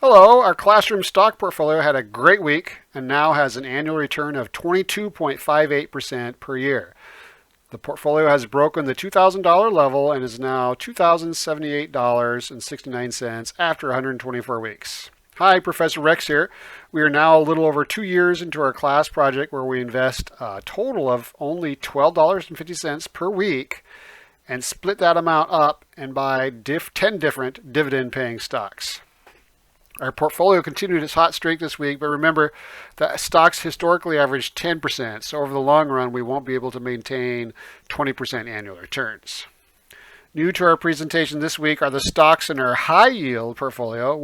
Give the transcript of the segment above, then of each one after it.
Hello, our classroom stock portfolio had a great week and now has an annual return of 22.58% per year. The portfolio has broken the $2,000 level and is now $2,078.69 after 124 weeks. Hi, Professor Rex here. We are now a little over 2 years into our class project where we invest a total of only $12.50 per week and split that amount up and buy 10 different dividend-paying stocks. Our portfolio continued its hot streak this week, but remember that stocks historically average 10%, so over the long run we won't be able to maintain 20% annual returns. New to our presentation this week are the stocks in our high yield portfolio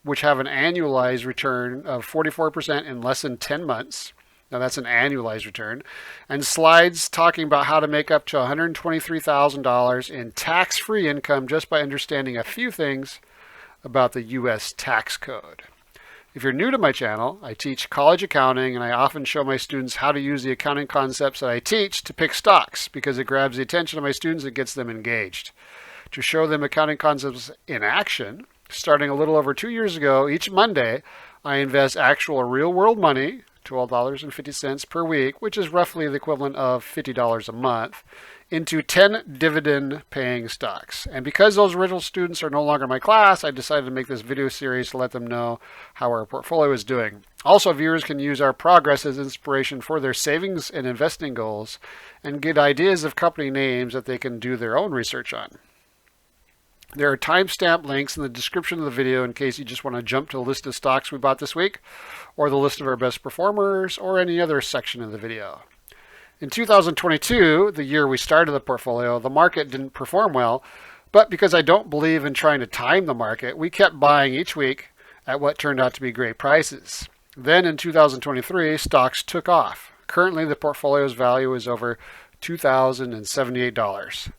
which have an annualized return of 44% in less than 10 months. Now that's an annualized return. And slides talking about how to make up to $123,000 in tax-free income just by understanding a few things about the U.S. tax code. If you're new to my channel, I teach college accounting and I often show my students how to use the accounting concepts that I teach to pick stocks because it grabs the attention of my students and gets them engaged. To show them accounting concepts in action, starting a little over 2 years ago, each Monday, I invest actual real-world money, $12.50 per week, which is roughly the equivalent of $50 a month, into 10 dividend-paying stocks. And because those original students are no longer in my class, I decided to make this video series to let them know how our portfolio is doing. Also, viewers can use our progress as inspiration for their savings and investing goals and get ideas of company names that they can do their own research on. There are timestamp links in the description of the video in case you just want to jump to the list of stocks we bought this week, or the list of our best performers, or any other section of the video. In 2022, the year we started the portfolio, the market didn't perform well, but because I don't believe in trying to time the market, we kept buying each week at what turned out to be great prices. Then in 2023, stocks took off. Currently, the portfolio's value is over $2,078.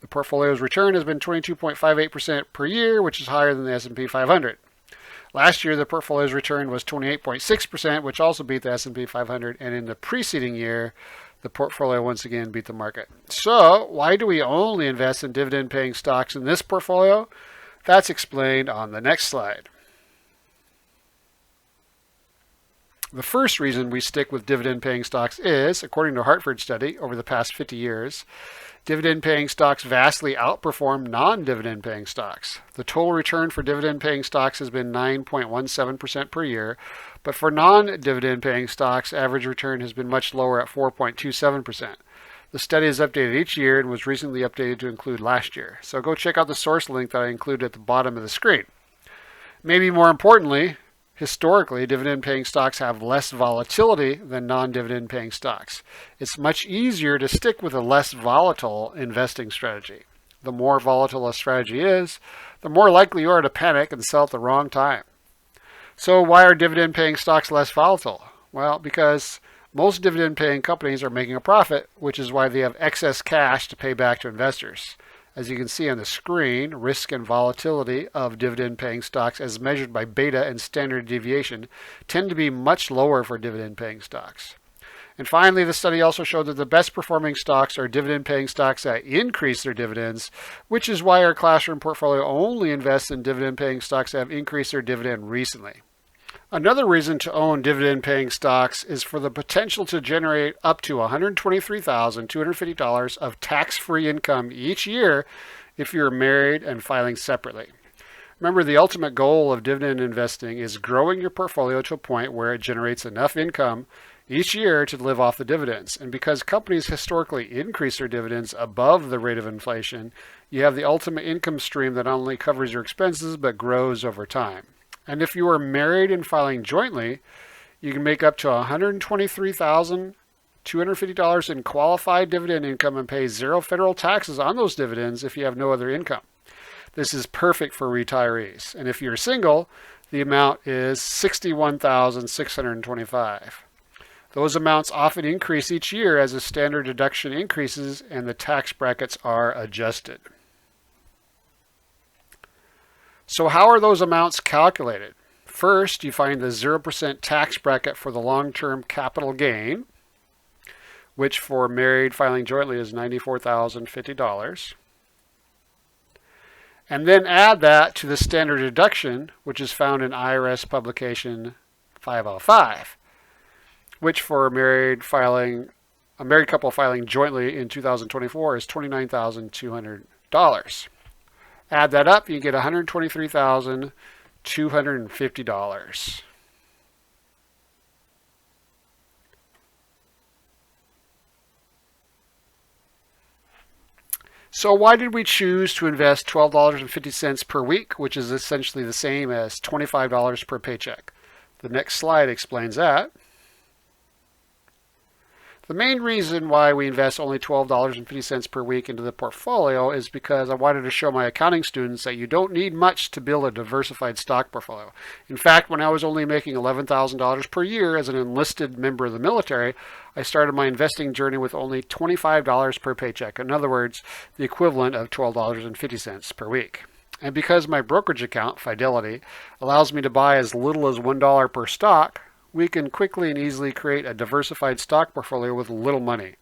The portfolio's return has been 22.58% per year, which is higher than the S&P 500. Last year, the portfolio's return was 28.6%, which also beat the S&P 500, and in the preceding year, the portfolio once again beat the market. So, why do we only invest in dividend-paying stocks in this portfolio? That's explained on the next slide. The first reason we stick with dividend-paying stocks is, according to a Hartford study over the past 50 years, dividend-paying stocks vastly outperform non-dividend-paying stocks. The total return for dividend-paying stocks has been 9.17% per year, but for non-dividend-paying stocks, average return has been much lower at 4.27%. The study is updated each year and was recently updated to include last year. So go check out the source link that I included at the bottom of the screen. Maybe more importantly, historically, dividend-paying stocks have less volatility than non-dividend-paying stocks. It's much easier to stick with a less volatile investing strategy. The more volatile a strategy is, the more likely you are to panic and sell at the wrong time. So why are dividend-paying stocks less volatile? Well, because most dividend-paying companies are making a profit, which is why they have excess cash to pay back to investors. As you can see on the screen, risk and volatility of dividend-paying stocks as measured by beta and standard deviation tend to be much lower for dividend-paying stocks. And finally, the study also showed that the best performing stocks are dividend-paying stocks that increase their dividends, which is why our classroom portfolio only invests in dividend-paying stocks that have increased their dividend recently. Another reason to own dividend-paying stocks is for the potential to generate up to $123,250 of tax-free income each year if you're married and filing separately. Remember, the ultimate goal of dividend investing is growing your portfolio to a point where it generates enough income each year to live off the dividends. And because companies historically increase their dividends above the rate of inflation, you have the ultimate income stream that not only covers your expenses but grows over time. And if you are married and filing jointly, you can make up to $123,250 in qualified dividend income and pay zero federal taxes on those dividends if you have no other income. This is perfect for retirees. And if you're single, the amount is $61,625. Those amounts often increase each year as the standard deduction increases and the tax brackets are adjusted. So how are those amounts calculated? First, you find the 0% tax bracket for the long-term capital gain, which for married filing jointly is $94,050. and then add that to the standard deduction, which is found in IRS publication 505, which for a married couple filing jointly in 2024 is $29,200. Add that up, you get $123,250. So why did we choose to invest $12.50 per week, which is essentially the same as $25 per paycheck? The next slide explains that. The main reason why we invest only $12.50 per week into the portfolio is because I wanted to show my accounting students that you don't need much to build a diversified stock portfolio. In fact, when I was only making $11,000 per year as an enlisted member of the military, I started my investing journey with only $25 per paycheck. In other words, the equivalent of $12.50 per week. And because my brokerage account, Fidelity, allows me to buy as little as $1 per stock, we can quickly and easily create a diversified stock portfolio with little money.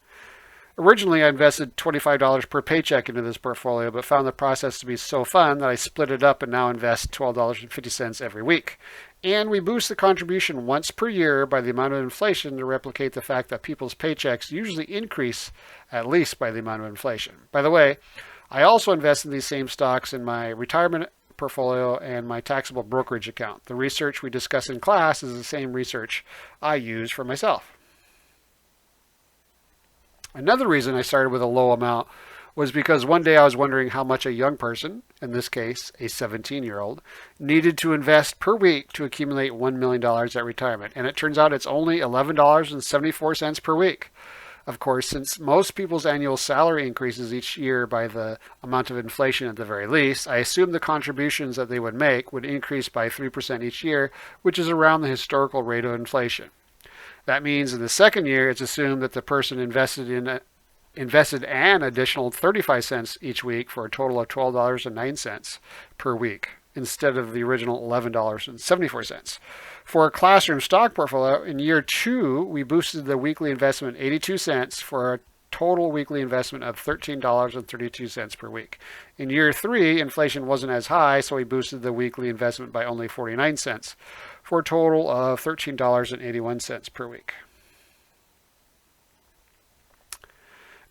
Originally, I invested $25 per paycheck into this portfolio, but found the process to be so fun that I split it up and now invest $12.50 every week. And we boost the contribution once per year by the amount of inflation to replicate the fact that people's paychecks usually increase at least by the amount of inflation. By the way, I also invest in these same stocks in my retirement portfolio and my taxable brokerage account. The research we discuss in class is the same research I use for myself. Another reason I started with a low amount was because one day I was wondering how much a young person, in this case a 17-year-old, needed to invest per week to accumulate $1 million at retirement. And it turns out it's only $11.74 per week. Of course, since most people's annual salary increases each year by the amount of inflation at the very least, I assumed the contributions that they would make would increase by 3% each year, which is around the historical rate of inflation. That means in the second year, it's assumed that the person invested an additional 35 cents each week for a total of $12.09 per week instead of the original $11.74. For a classroom stock portfolio, in year 2, we boosted the weekly investment 82 cents for a total weekly investment of $13.32 per week. In year 3, inflation wasn't as high, so we boosted the weekly investment by only 49 cents for a total of $13.81 per week.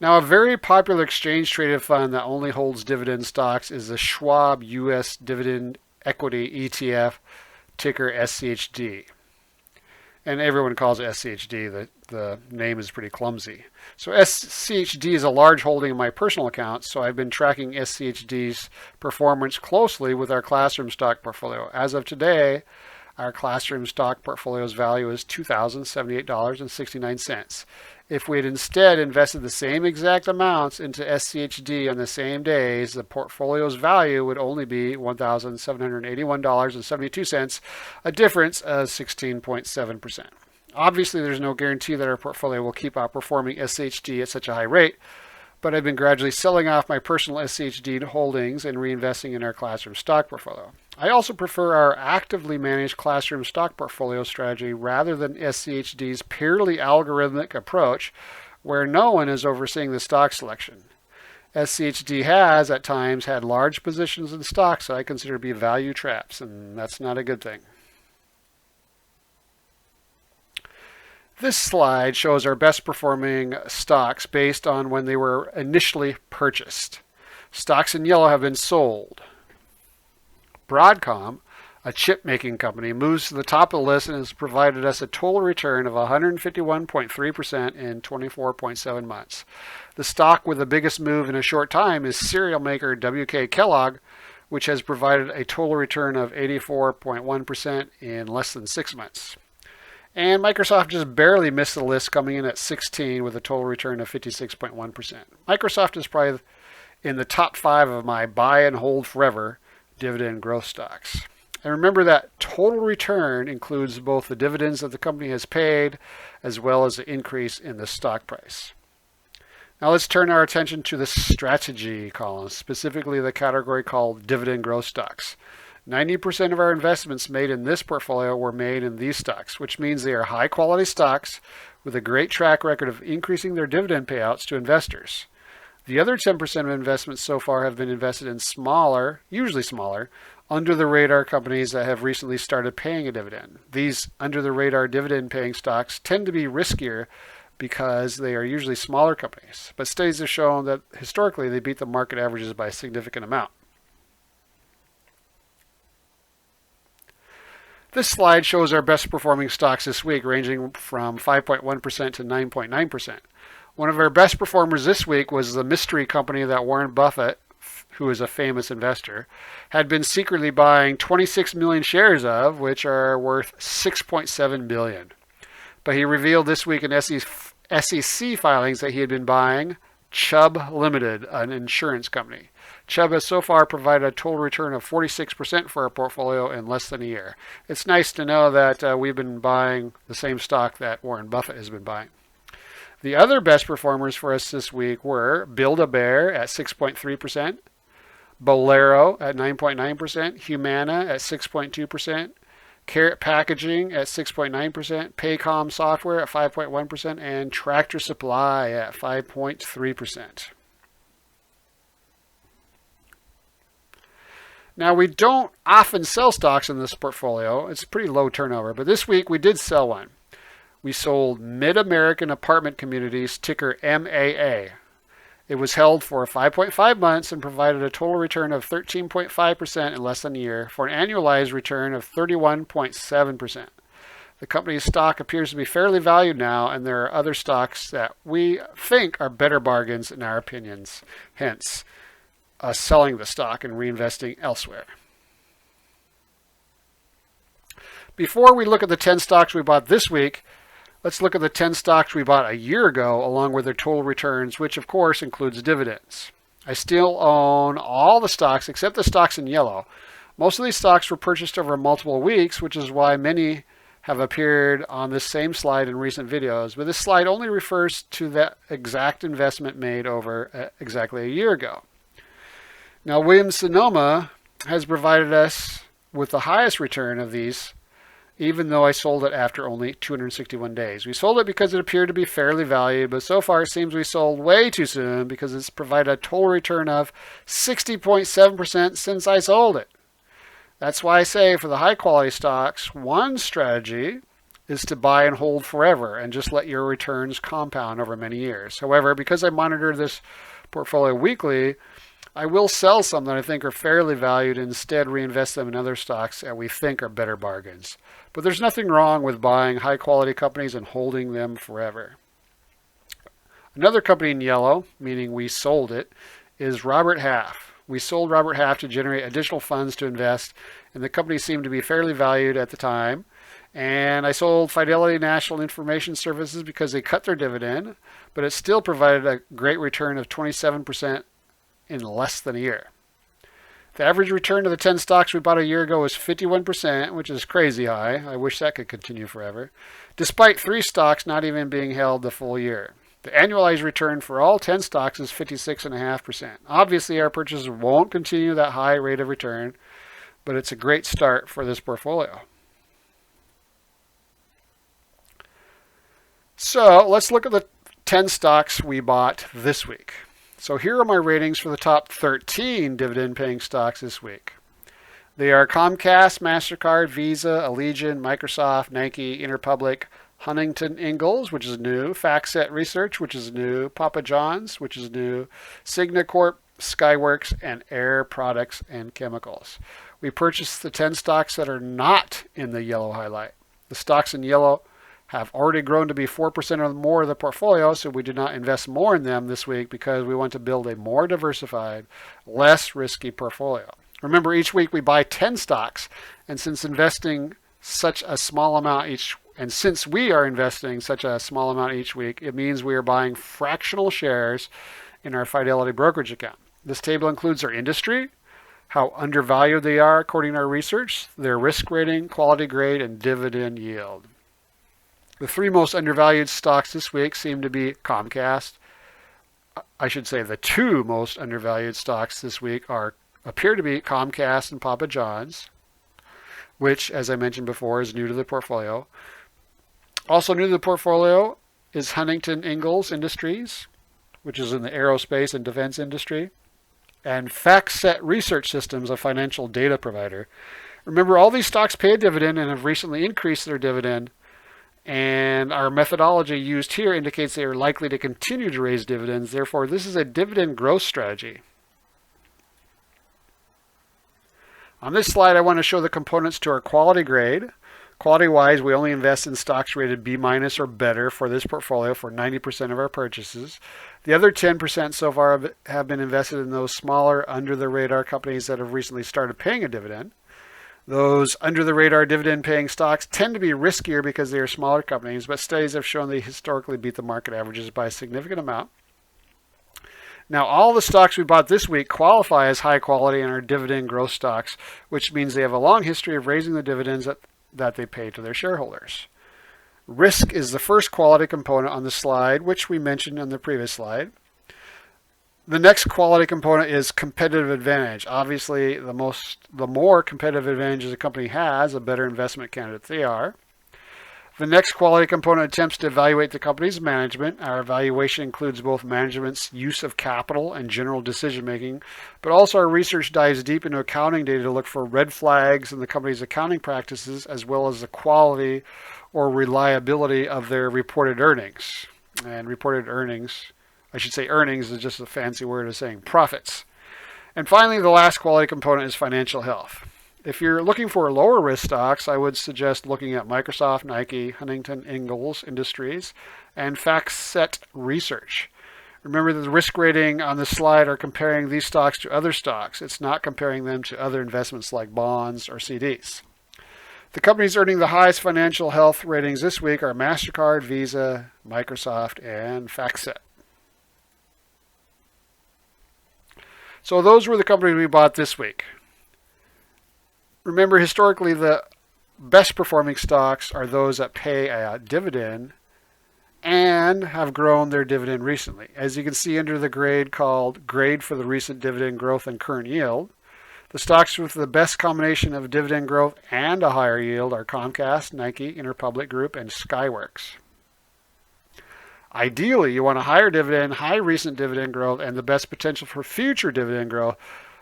Now, a very popular exchange-traded fund that only holds dividend stocks is the Schwab U.S. Dividend Equity ETF, ticker SCHD. And everyone calls it SCHD. The name is pretty clumsy. So SCHD is a large holding in my personal account, so I've been tracking SCHD's performance closely with our classroom stock portfolio. As of today, our classroom stock portfolio's value is $2,078.69. If we had instead invested the same exact amounts into SCHD on the same days, the portfolio's value would only be $1,781.72, a difference of 16.7%. Obviously, there's no guarantee that our portfolio will keep outperforming SCHD at such a high rate, but I've been gradually selling off my personal SCHD holdings and reinvesting in our classroom stock portfolio. I also prefer our actively managed classroom stock portfolio strategy rather than SCHD's purely algorithmic approach where no one is overseeing the stock selection. SCHD has, at times, had large positions in stocks that I consider to be value traps, and that's not a good thing. This slide shows our best performing stocks based on when they were initially purchased. Stocks in yellow have been sold. Broadcom, a chip-making company, moves to the top of the list and has provided us a total return of 151.3% in 24.7 months. The stock with the biggest move in a short time is cereal maker W.K. Kellogg, which has provided a total return of 84.1% in less than 6 months. And Microsoft just barely missed the list, coming in at 16 with a total return of 56.1%. Microsoft is probably in the top 5 of my buy and hold forever dividend growth stocks. And remember that total return includes both the dividends that the company has paid as well as the increase in the stock price. Now let's turn our attention to the strategy column, specifically the category called dividend growth stocks. 90% of our investments made in this portfolio were made in these stocks, which means they are high quality stocks with a great track record of increasing their dividend payouts to investors. The other 10% of investments so far have been invested in smaller, usually smaller, under-the-radar companies that have recently started paying a dividend. These under-the-radar dividend-paying stocks tend to be riskier because they are usually smaller companies, but studies have shown that historically they beat the market averages by a significant amount. This slide shows our best performing stocks this week, ranging from 5.1% to 9.9%. One of our best performers this week was the mystery company that Warren Buffett, who is a famous investor, had been secretly buying 26 million shares of, which are worth $6.7 billion. But he revealed this week in SEC filings that he had been buying Chubb Limited, an insurance company. Chubb has so far provided a total return of 46% for our portfolio in less than a year. It's nice to know that we've been buying the same stock that Warren Buffett has been buying. The other best performers for us this week were Build-A-Bear at 6.3%, Bolero at 9.9%, Humana at 6.2%, Carrot Packaging at 6.9%, Paycom Software at 5.1%, and Tractor Supply at 5.3%. Now, we don't often sell stocks in this portfolio. It's pretty low turnover, but this week we did sell one. We sold Mid-American Apartment Communities, ticker MAA. It was held for 5.5 months and provided a total return of 13.5% in less than a year for an annualized return of 31.7%. The company's stock appears to be fairly valued now, and there are other stocks that we think are better bargains in our opinions, hence selling the stock and reinvesting elsewhere. Before we look at the 10 stocks we bought this week, let's look at the 10 stocks we bought a year ago along with their total returns, which of course includes dividends. I still own all the stocks except the stocks in yellow. Most of these stocks were purchased over multiple weeks, which is why many have appeared on this same slide in recent videos. But this slide only refers to that exact investment made over exactly a year ago. Now, Williams-Sonoma has provided us with the highest return of these, even though I sold it after only 261 days. We sold it because it appeared to be fairly valued, but so far it seems we sold way too soon because it's provided a total return of 60.7% since I sold it. That's why I say for the high quality stocks, one strategy is to buy and hold forever and just let your returns compound over many years. However, because I monitor this portfolio weekly, I will sell some that I think are fairly valued and instead reinvest them in other stocks that we think are better bargains. But there's nothing wrong with buying high quality companies and holding them forever. Another company in yellow, meaning we sold it, is Robert Half. We sold Robert Half to generate additional funds to invest, and the company seemed to be fairly valued at the time. And I sold Fidelity National Information Services because they cut their dividend, but it still provided a great return of 27% in less than a year. The average return of the 10 stocks we bought a year ago was 51%, which is crazy high. I wish that could continue forever, despite 3 stocks not even being held the full year. The annualized return for all 10 stocks is 56.5%. Obviously, our purchases won't continue that high rate of return, but it's a great start for this portfolio. So let's look at the 10 stocks we bought this week. So here are my ratings for the top 13 dividend-paying stocks this week. They are Comcast, MasterCard, Visa, Allegiant, Microsoft, Nike, Interpublic, Huntington Ingalls, which is new, FactSet Research, which is new, Papa John's, which is new, Cigna Corp, Skyworks, and Air Products and Chemicals. We purchased the 10 stocks that are not in the yellow highlight. The stocks in yellow have already grown to be 4% or more of the portfolio, so we did not invest more in them this week because we want to build a more diversified, less risky portfolio. Remember, each week we buy 10 stocks, and since we are investing such a small amount each week, it means we are buying fractional shares in our Fidelity brokerage account. This table includes their industry, how undervalued they are according to our research, their risk rating, quality grade, and dividend yield. The 3 most undervalued stocks this week seem to be Comcast. The 2 most undervalued stocks this week appear to be Comcast and Papa John's, which, as I mentioned before, is new to the portfolio. Also new to the portfolio is Huntington Ingalls Industries, which is in the aerospace and defense industry, and FactSet Research Systems, a financial data provider. Remember, all these stocks pay a dividend and have recently increased their dividend, and our methodology used here indicates they are likely to continue to raise dividends. Therefore, this is a dividend growth strategy. On this slide, I want to show the components to our quality grade. Quality-wise, we only invest in stocks rated B- or better for this portfolio for 90% of our purchases. The other 10% so far have been invested in those smaller, under-the-radar companies that have recently started paying a dividend. Those under-the-radar dividend-paying stocks tend to be riskier because they are smaller companies, but studies have shown they historically beat the market averages by a significant amount. Now, all the stocks we bought this week qualify as high quality and are dividend growth stocks, which means they have a long history of raising the dividends that they pay to their shareholders. Risk is the first quality component on the slide, which we mentioned on the previous slide. The next quality component is competitive advantage. Obviously, the more competitive advantages a company has, the better investment candidate they are. The next quality component attempts to evaluate the company's management. Our evaluation includes both management's use of capital and general decision making, but also our research dives deep into accounting data to look for red flags in the company's accounting practices, as well as the quality or reliability of their reported earnings. And reported earnings, I should say earnings is just a fancy word of saying profits. And finally, the last quality component is financial health. If you're looking for lower risk stocks, I would suggest looking at Microsoft, Nike, Huntington Ingalls Industries, and FactSet Research. Remember that the risk rating on the slide are comparing these stocks to other stocks. It's not comparing them to other investments like bonds or CDs. The companies earning the highest financial health ratings this week are MasterCard, Visa, Microsoft, and FactSet. So those were the companies we bought this week. Remember, historically, the best performing stocks are those that pay a dividend and have grown their dividend recently. As you can see under the grade called Grade for the Recent Dividend Growth and Current Yield, the stocks with the best combination of dividend growth and a higher yield are Comcast, Nike, Interpublic Group, and Skyworks. Ideally, you want a higher dividend, high recent dividend growth, and the best potential for future dividend growth.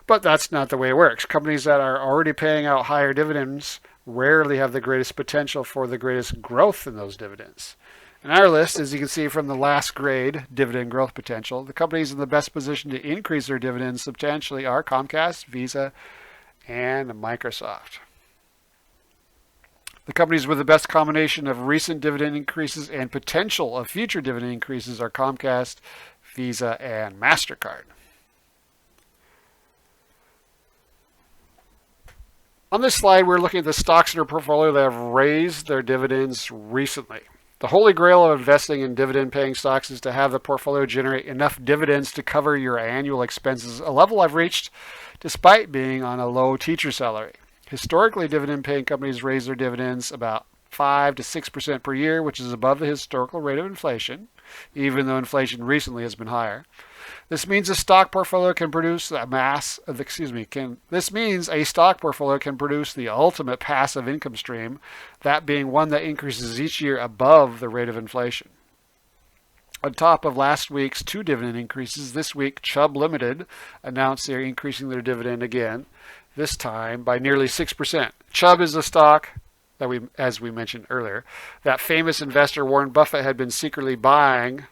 But that's not the way it works. Companies that are already paying out higher dividends rarely have the greatest potential for the greatest growth in those dividends. In our list, as you can see from the last grade, dividend growth potential, the companies in the best position to increase their dividends substantially are Comcast, Visa, and Microsoft. The companies with the best combination of recent dividend increases and potential of future dividend increases are Comcast, Visa, and MasterCard. On this slide, we're looking at the stocks in our portfolio that have raised their dividends recently. The holy grail of investing in dividend-paying stocks is to have the portfolio generate enough dividends to cover your annual expenses, a level I've reached despite being on a low teacher salary. Historically, dividend-paying companies raise their dividends about 5 to 6% per year, which is above the historical rate of inflation, even though inflation recently has been higher. This means a stock portfolio can produce the ultimate passive income stream, that being one that increases each year above the rate of inflation. On top of last week's 2 dividend increases, this week Chubb Limited announced they're increasing their dividend again, this time by nearly 6%. Chubb is a stock that as we mentioned earlier, that famous investor Warren Buffett had been secretly buying,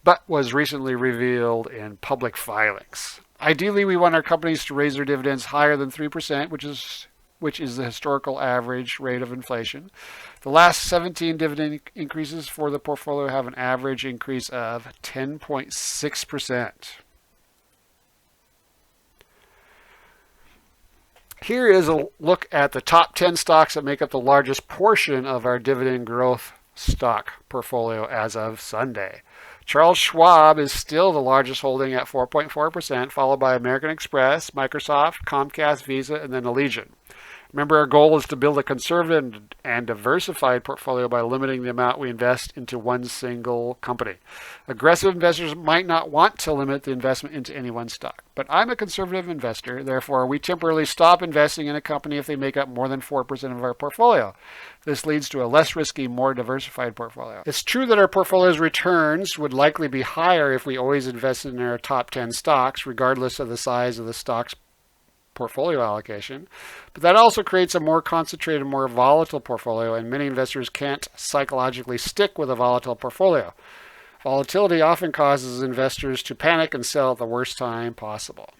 but was recently revealed in public filings. Ideally, we want our companies to raise their dividends higher than 3%, which is the historical average rate of inflation. The last 17 dividend increases for the portfolio have an average increase of 10.6%. Here is a look at the top 10 stocks that make up the largest portion of our dividend growth stock portfolio as of Sunday. Charles Schwab is still the largest holding at 4.4%, followed by American Express, Microsoft, Comcast, Visa, and then Allegiant. Remember, our goal is to build a conservative and diversified portfolio by limiting the amount we invest into one single company. Aggressive investors might not want to limit the investment into any one stock, but I'm a conservative investor. Therefore, we temporarily stop investing in a company if they make up more than 4% of our portfolio. This leads to a less risky, more diversified portfolio. It's true that our portfolio's returns would likely be higher if we always invested in our top 10 stocks, regardless of the size of the stock's portfolio allocation, but that also creates a more concentrated, more volatile portfolio, and many investors can't psychologically stick with a volatile portfolio. Volatility often causes investors to panic and sell at the worst time possible.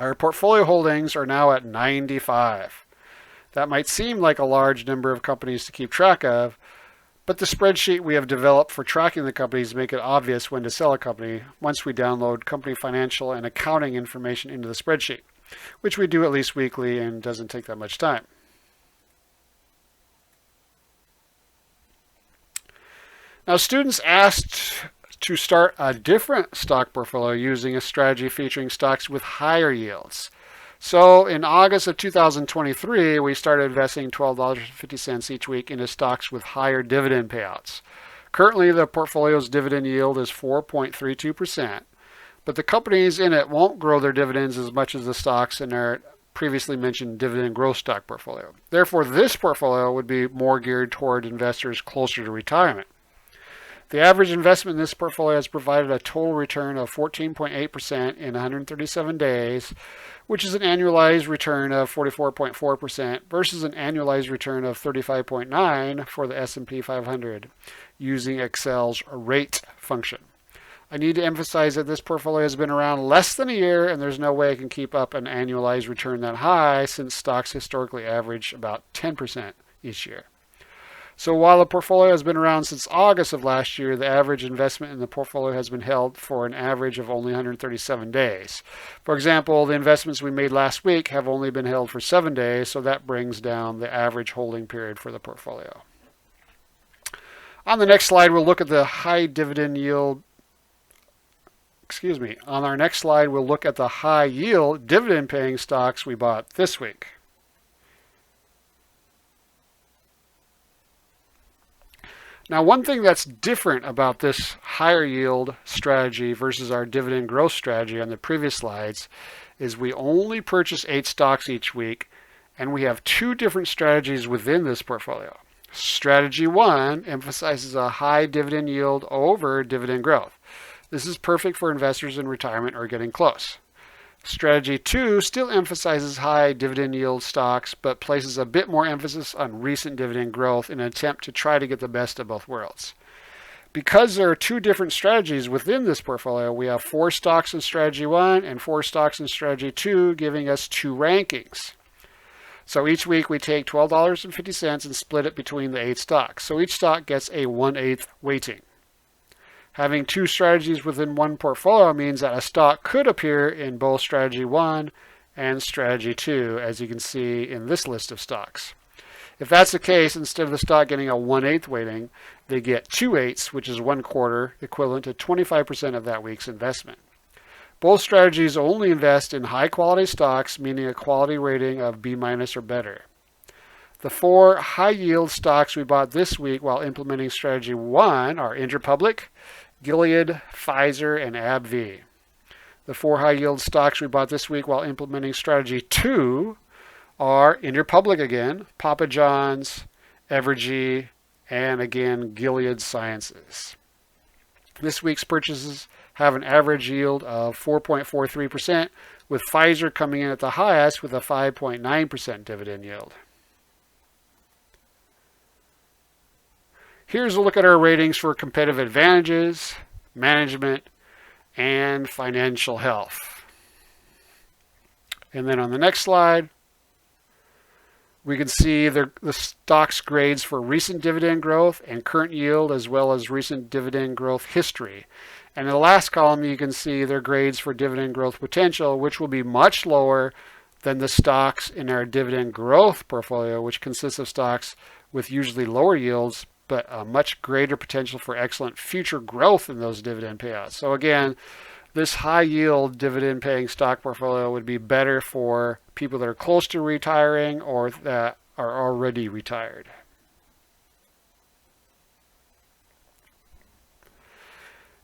Our portfolio holdings are now at 95. That might seem like a large number of companies to keep track of, but the spreadsheet we have developed for tracking the companies make it obvious when to sell a company once we download company financial and accounting information into the spreadsheet, which we do at least weekly and doesn't take that much time. Now, students asked to start a different stock portfolio using a strategy featuring stocks with higher yields. So in August of 2023, we started investing $12.50 each week into stocks with higher dividend payouts. Currently, the portfolio's dividend yield is 4.32%, but the companies in it won't grow their dividends as much as the stocks in our previously mentioned dividend growth stock portfolio. Therefore, this portfolio would be more geared toward investors closer to retirement. The average investment in this portfolio has provided a total return of 14.8% in 137 days, which is an annualized return of 44.4% versus an annualized return of 35.9% for the S&P 500 using Excel's rate function. I need to emphasize that this portfolio has been around less than a year, and there's no way I can keep up an annualized return that high since stocks historically average about 10% each year. So while the portfolio has been around since August of last year, the average investment in the portfolio has been held for an average of only 137 days. For example, the investments we made last week have only been held for 7 days, so that brings down the average holding period for the portfolio. On the next slide, we'll look at the high dividend yield. On our next slide, we'll look at the high yield dividend paying stocks we bought this week. Now, one thing that's different about this higher yield strategy versus our dividend growth strategy on the previous slides is we only purchase 8 stocks each week, and we have 2 different strategies within this portfolio. Strategy 1 emphasizes a high dividend yield over dividend growth. This is perfect for investors in retirement or getting close. Strategy 2 still emphasizes high dividend yield stocks, but places a bit more emphasis on recent dividend growth in an attempt to try to get the best of both worlds. Because there are 2 different strategies within this portfolio, we have 4 stocks in strategy 1 and 4 stocks in strategy 2, giving us 2 rankings. So each week we take $12.50 and split it between the 8 stocks. So each stock gets a 1/8 weighting. Having 2 strategies within one portfolio means that a stock could appear in both strategy 1 and strategy 2, as you can see in this list of stocks. If that's the case, instead of the stock getting a 1/8 weighting, they get 2/8, which is 1/4, equivalent to 25% of that week's investment. Both strategies only invest in high quality stocks, meaning a quality rating of B- or better. The 4 high yield stocks we bought this week while implementing strategy 1 are Interpublic, Gilead, Pfizer, and AbbVie. The 4 high yield stocks we bought this week while implementing strategy 2 are Interpublic again, Papa John's, Evergy, and again Gilead Sciences. This week's purchases have an average yield of 4.43%, with Pfizer coming in at the highest with a 5.9% dividend yield. Here's a look at our ratings for competitive advantages, management, and financial health. And then on the next slide, we can see the stock's grades for recent dividend growth and current yield, as well as recent dividend growth history. And in the last column, you can see their grades for dividend growth potential, which will be much lower than the stocks in our dividend growth portfolio, which consists of stocks with usually lower yields, but a much greater potential for excellent future growth in those dividend payouts. So again, This high yield dividend paying stock portfolio would be better for people that are close to retiring or that are already retired.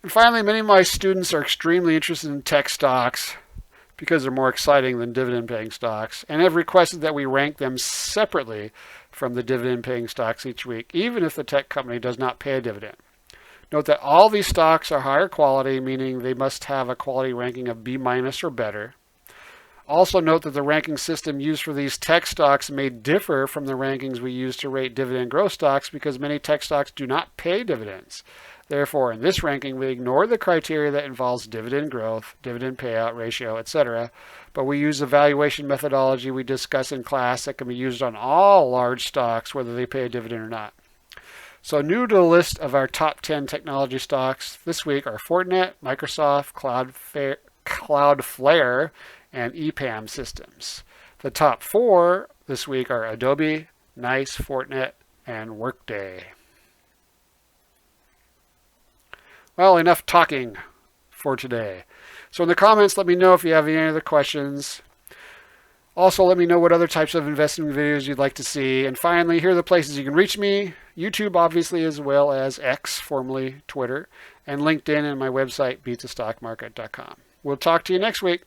And finally, many of my students are extremely interested in tech stocks because they're more exciting than dividend-paying stocks, and have requested that we rank them separately from the dividend-paying stocks each week, even if the tech company does not pay a dividend. Note that all these stocks are higher quality, meaning they must have a quality ranking of B- or better. Also note that the ranking system used for these tech stocks may differ from the rankings we use to rate dividend growth stocks because many tech stocks do not pay dividends. Therefore, in this ranking, we ignore the criteria that involves dividend growth, dividend payout ratio, etc., but we use the valuation methodology we discuss in class that can be used on all large stocks, whether they pay a dividend or not. So new to the list of our top 10 technology stocks this week are Fortinet, Microsoft, Cloudflare, and EPAM Systems. The top 4 this week are Adobe, NICE, Fortinet, and Workday. Well, enough talking for today. So in the comments, let me know if you have any other questions. Also, let me know what other types of investing videos you'd like to see. And finally, here are the places you can reach me. YouTube, obviously, as well as X, formerly Twitter, and LinkedIn and my website, beatthestockmarket.com. We'll talk to you next week.